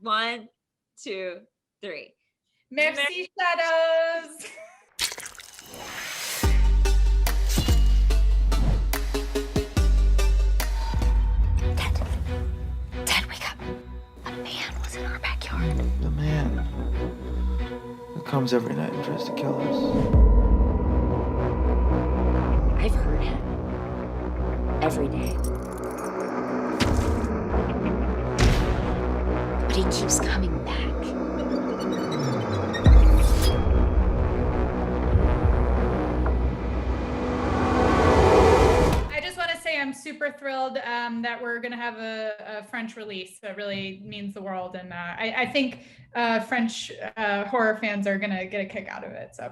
1, 2, 3. Merci, Shadowz. Dad, wake up. A man was in our backyard. The man who comes every night and tries to kill us. I've heard him every day. But he keeps coming back. I just want to say I'm super thrilled that we're going to have a French release. That really means the world. And I think French horror fans are going to get a kick out of it. So.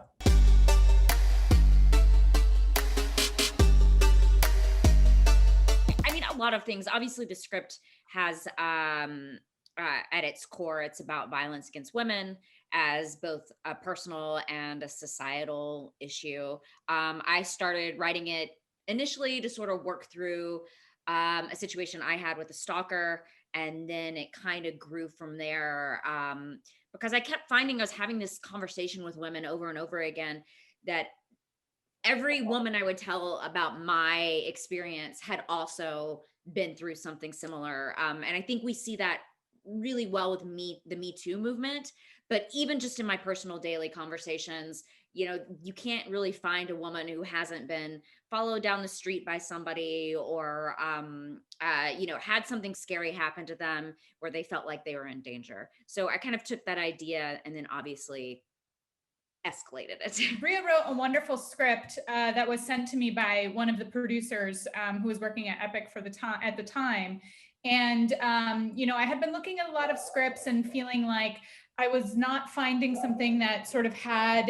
I mean, a lot of things. Obviously, the script has, at its core, it's about violence against women as both a personal and a societal issue. I started writing it initially to sort of work through a situation I had with a stalker, and then it kind of grew from there because I kept finding I was having this conversation with women over and over again that every woman I would tell about my experience had also been through something similar. And I think we see that really well with the Me Too movement. But even just in my personal daily conversations, you know, you can't really find a woman who hasn't been followed down the street by somebody or, you know, had something scary happen to them where they felt like they were in danger. So I kind of took that idea and then obviously escalated it. Brea wrote a wonderful script that was sent to me by one of the producers who was working at Epic at the time. And, you know, I had been looking at a lot of scripts and feeling like I was not finding something that sort of had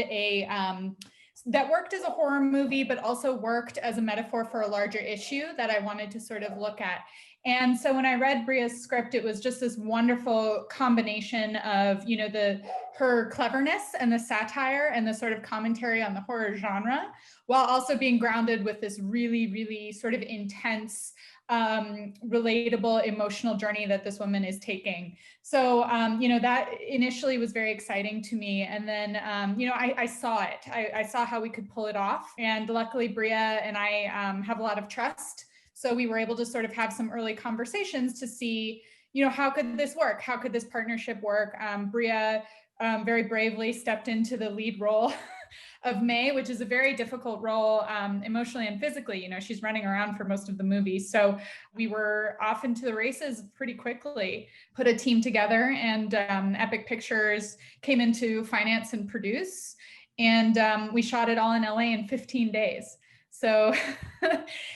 that worked as a horror movie, but also worked as a metaphor for a larger issue that I wanted to sort of look at. And so when I read Brea's script, it was just this wonderful combination of, you know, her cleverness and the satire and the sort of commentary on the horror genre, while also being grounded with this really, really sort of intense, relatable, emotional journey that this woman is taking. So, you know, that initially was very exciting to me. And then, you know, I saw it. I saw how we could pull it off. And luckily, Brea and I have a lot of trust. So we were able to sort of have some early conversations to see, you know, how could this work? How could this partnership work? Brea very bravely stepped into the lead role of May, which is a very difficult role emotionally and physically. You know, she's running around for most of the movie. So we were off into the races pretty quickly, put a team together, and Epic Pictures came into finance and produce. And we shot it all in LA in 15 days. So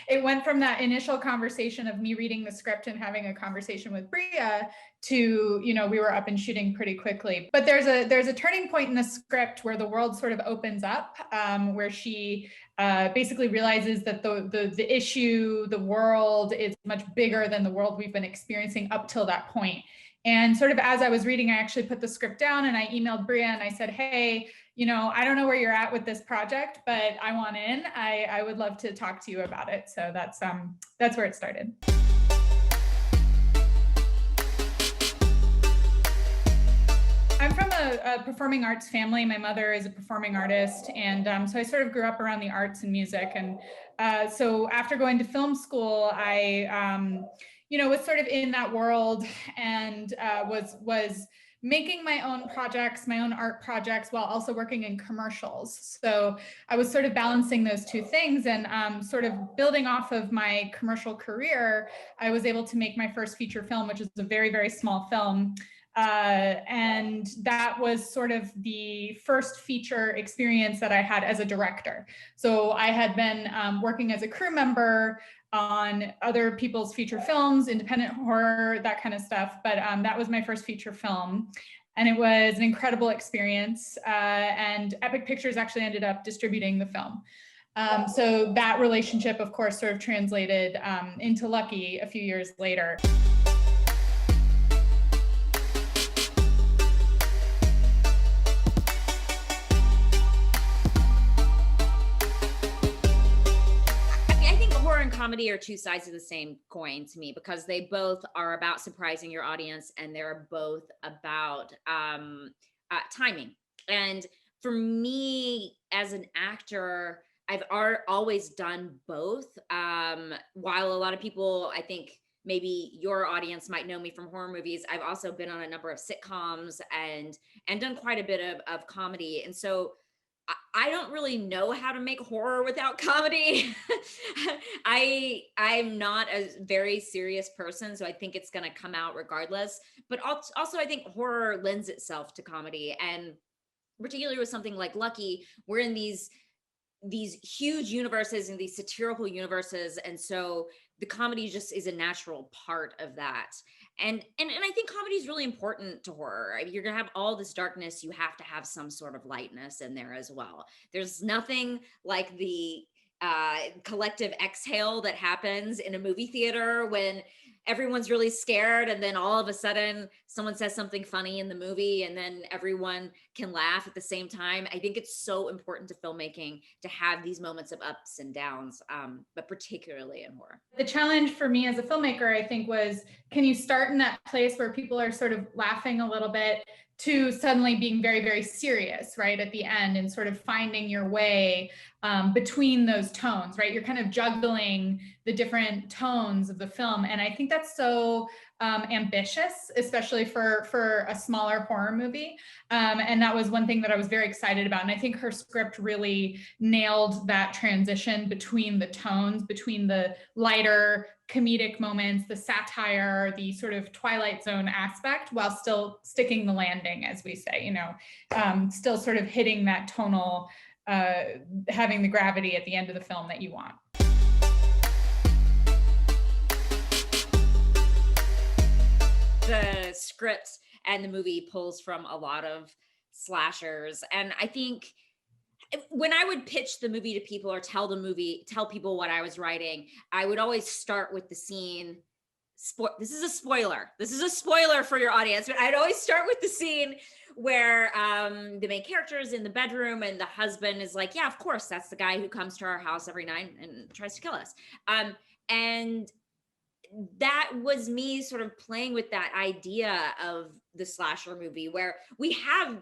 it went from that initial conversation of me reading the script and having a conversation with Brea to, you know, we were up and shooting pretty quickly. But there's a turning point in the script where the world sort of opens up, where she basically realizes that the issue, the world is much bigger than the world we've been experiencing up till that point. And sort of as I was reading, I actually put the script down and I emailed Brea and I said, hey, you know, I don't know where you're at with this project, but I want in. I would love to talk to you about it. So that's where it started. I'm from a performing arts family. My mother is a performing artist. And so I sort of grew up around the arts and music. And so after going to film school, I, you know, was sort of in that world and was making my own projects, my own art projects, while also working in commercials. So I was sort of balancing those two things, and sort of building off of my commercial career, I was able to make my first feature film, which is a very, very small film. And that was sort of the first feature experience that I had as a director. So I had been working as a crew member on other people's feature films, independent horror, that kind of stuff. But that was my first feature film. And it was an incredible experience. And Epic Pictures actually ended up distributing the film. So that relationship, of course, sort of translated into Lucky a few years later. comedy are two sides of the same coin to me, because they both are about surprising your audience, and they're both about timing. And for me as an actor, I've always done both. While a lot of people, I think maybe your audience might know me from horror movies, I've also been on a number of sitcoms and done quite a bit of comedy. And so I don't really know how to make horror without comedy. I'm not a very serious person, so I think it's going to come out regardless. But also, I think horror lends itself to comedy, and particularly with something like Lucky, we're in these huge universes and these satirical universes, and so the comedy just is a natural part of that. And I think comedy is really important to horror. I mean, you're gonna have all this darkness, you have to have some sort of lightness in there as well. There's nothing like the collective exhale that happens in a movie theater when everyone's really scared, and then all of a sudden someone says something funny in the movie, and then everyone can laugh at the same time. I think it's so important to filmmaking to have these moments of ups and downs, but particularly in horror. The challenge for me as a filmmaker, I think, was, can you start in that place where people are sort of laughing a little bit to suddenly being very, very serious, right, at the end, and sort of finding your way between those tones, right? You're kind of juggling the different tones of the film. And I think that's so ambitious, especially for a smaller horror movie. And that was one thing that I was very excited about. And I think her script really nailed that transition between the tones, between the lighter comedic moments, the satire, the sort of Twilight Zone aspect, while still sticking the landing, as we say, still sort of hitting that tonal, having the gravity at the end of the film that you want. The script and the movie pulls from a lot of slashers. And I think when I would pitch the movie to people or tell people what I was writing, I would always start with the scene. This is a spoiler for your audience, but I'd always start with the scene where the main character is in the bedroom and the husband is like, yeah, of course, that's the guy who comes to our house every night and tries to kill us. And that was me sort of playing with that idea of the slasher movie, where we have,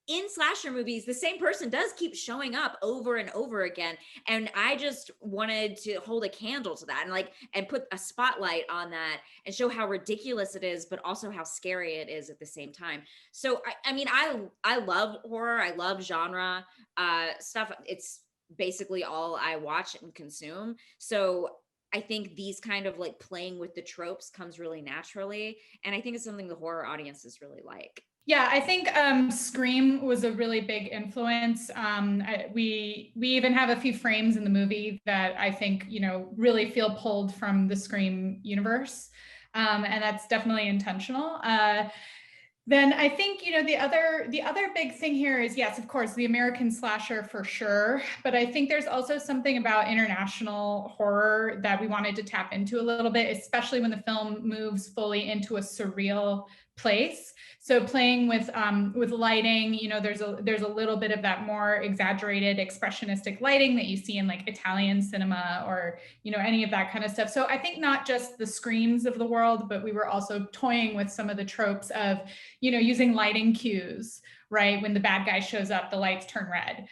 in slasher movies, the same person does keep showing up over and over again. And I just wanted to hold a candle to that and put a spotlight on that and show how ridiculous it is, but also how scary it is at the same time. So, I love horror. I love genre stuff. It's basically all I watch and consume. So I think these kind of playing with the tropes comes really naturally. And I think it's something the horror audiences really like. Yeah, I think Scream was a really big influence. We even have a few frames in the movie that I think, really feel pulled from the Scream universe. And that's definitely intentional. Then I think, the other big thing here is, yes, of course, the American slasher for sure. But I think there's also something about international horror that we wanted to tap into a little bit, especially when the film moves fully into a surreal place. So playing with lighting, there's a little bit of that more exaggerated expressionistic lighting that you see in Italian cinema or, any of that kind of stuff. So I think not just the Screams of the world, but we were also toying with some of the tropes of, using lighting cues, right? When the bad guy shows up, the lights turn red.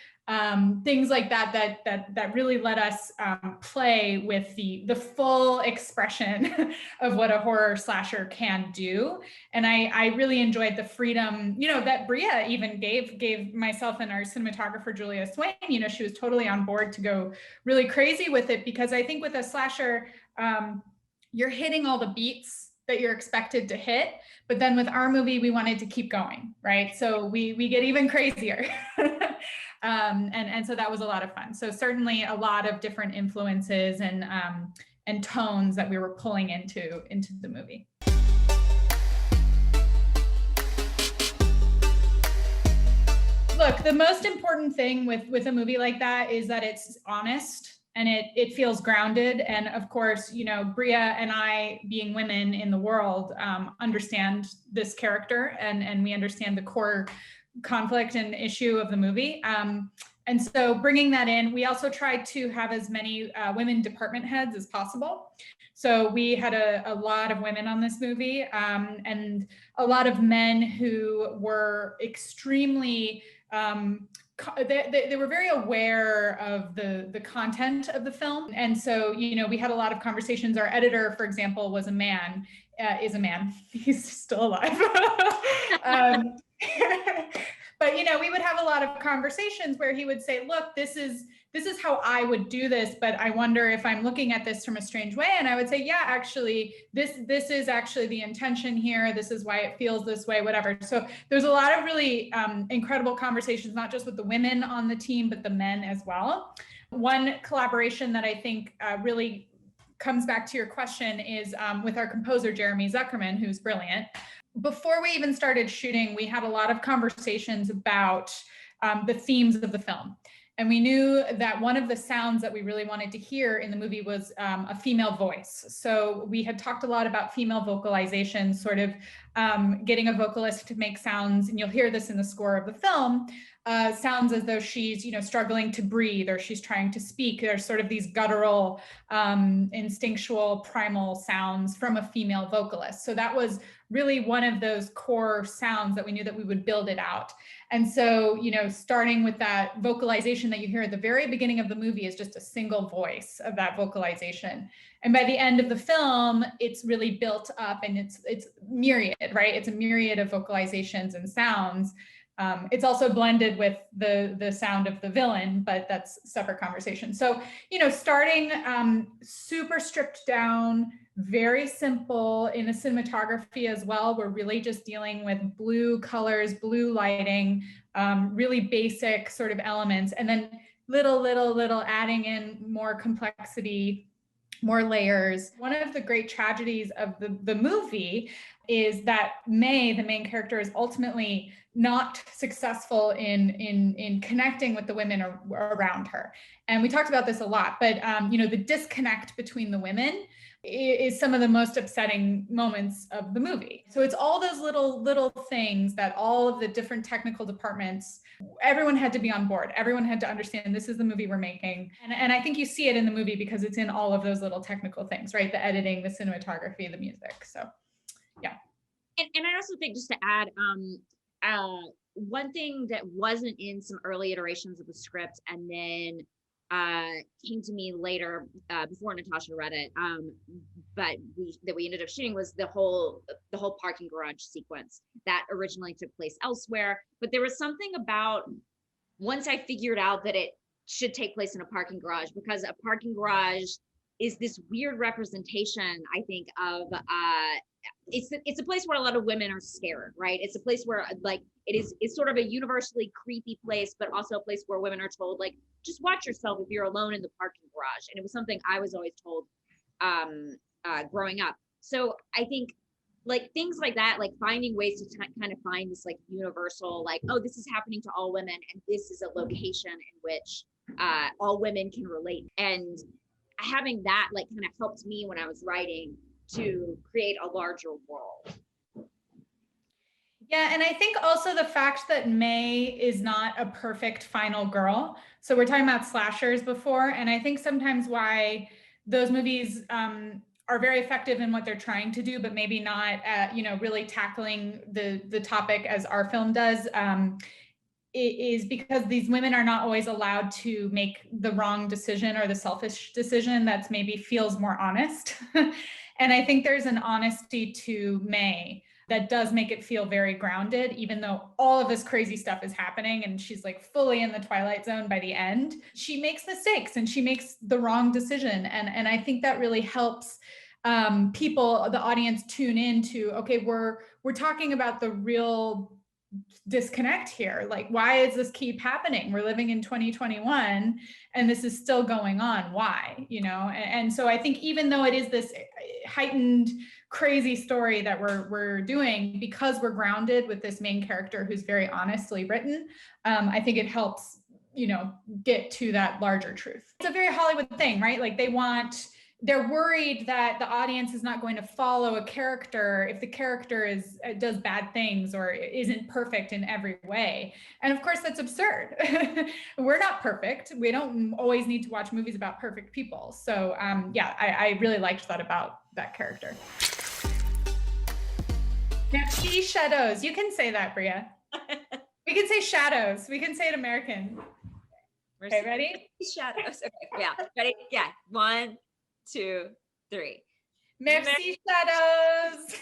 Things like that really let us play with the full expression of what a horror slasher can do. And I really enjoyed the freedom, that Brea even gave myself and our cinematographer, Julia Swain. She was totally on board to go really crazy with it, because I think with a slasher, you're hitting all the beats that you're expected to hit. But then with our movie, we wanted to keep going, right? So we get even crazier. And so that was a lot of fun. So certainly a lot of different influences and tones that we were pulling into the movie. Look, the most important thing with a movie like that is that it's honest and it feels grounded. And of course, Brea and I, being women in the world, understand this character and we understand the core conflict and issue of the movie. And so bringing that in, we also tried to have as many women department heads as possible. So we had a lot of women on this movie, and a lot of men who were extremely, they were very aware of the content of the film. And so, you know, we had a lot of conversations. Our editor, for example, was a man, is a man. He's still alive. But, you know, we would have a lot of conversations where he would say, look, this is how I would do this, but I wonder if I'm looking at this from a strange way. And I would say, yeah, actually, this is actually the intention here. This is why it feels this way, whatever. So there's a lot of really incredible conversations, not just with the women on the team, but the men as well. One collaboration that I think really comes back to your question is with our composer, Jeremy Zuckerman, who's brilliant. Before we even started shooting, we had a lot of conversations about the themes of the film. And we knew that one of the sounds that we really wanted to hear in the movie was a female voice. So we had talked a lot about female vocalization, sort of getting a vocalist to make sounds, and you'll hear this in the score of the film, sounds as though she's, you know, struggling to breathe or she's trying to speak. There's sort of these guttural, instinctual, primal sounds from a female vocalist. So that was really one of those core sounds that we knew that we would build it out. And so, you know, starting with that vocalization that you hear at the very beginning of the movie is just a single voice of that vocalization. And by the end of the film, it's really built up, and it's myriad, right? It's a myriad of vocalizations and sounds. It's also blended with the sound of the villain, but that's a separate conversation. So, you know, starting super stripped down, very simple in the cinematography as well. We're really just dealing with blue colors, blue lighting, really basic sort of elements, and then little adding in more complexity, more layers. One of the great tragedies of the movie is that May, the main character, is ultimately not successful in connecting with the women around her. And we talked about this a lot, but you know, the disconnect between the women is some of the most upsetting moments of the movie. So it's all those little things that all of the different technical departments, everyone had to be on board. Everyone had to understand this is the movie we're making. And I think you see it in the movie because it's in all of those little technical things, right? The editing, the cinematography, the music. So yeah. And I also think, just to add, one thing that wasn't in some early iterations of the script and then came to me later before Natasha read it, but we ended up shooting, was the whole parking garage sequence that originally took place elsewhere. But there was something about, once I figured out that it should take place in a parking garage, because a parking garage is this weird representation, I think, of it's a place where a lot of women are scared, right? It's a place where, like, it's sort of a universally creepy place, but also a place where women are told, like, just watch yourself if you're alone in the parking garage. And it was something I was always told growing up. So I think, like, things like that, like finding ways to kind of find this, like, universal, like, oh, this is happening to all women, and this is a location in which all women can relate. And having that, like, kind of helped me when I was writing to create a larger world. Yeah, and I think also the fact that May is not a perfect final girl. So we're talking about slashers before, and I think sometimes why those movies are very effective in what they're trying to do, but maybe not, you know, really tackling the topic as our film does, is because these women are not always allowed to make the wrong decision or the selfish decision that's maybe feels more honest. And I think there's an honesty to May that does make it feel very grounded, even though all of this crazy stuff is happening and she's like fully in the twilight zone by the end. She makes mistakes and she makes the wrong decision. And I think that really helps people, the audience, tune into, okay, we're talking about the real disconnect here. Like, why does this keep happening? We're living in 2021 and this is still going on. Why? You know? And so I think even though it is this heightened, crazy story that we're doing, because we're grounded with this main character who's very honestly written, I think it helps, you know, get to that larger truth. It's a very Hollywood thing, right? Like, they want they're worried that the audience is not going to follow a character if the character does bad things or isn't perfect in every way. And of course, that's absurd. We're not perfect. We don't always need to watch movies about perfect people. So yeah, I really liked that about that character. Merci, Shadowz. You can say that, Brea. We can say Shadowz. We can say it American. Okay, ready? Shadowz. Okay, yeah, ready? Yeah, 1, 2, 3. Merci, Shadowz.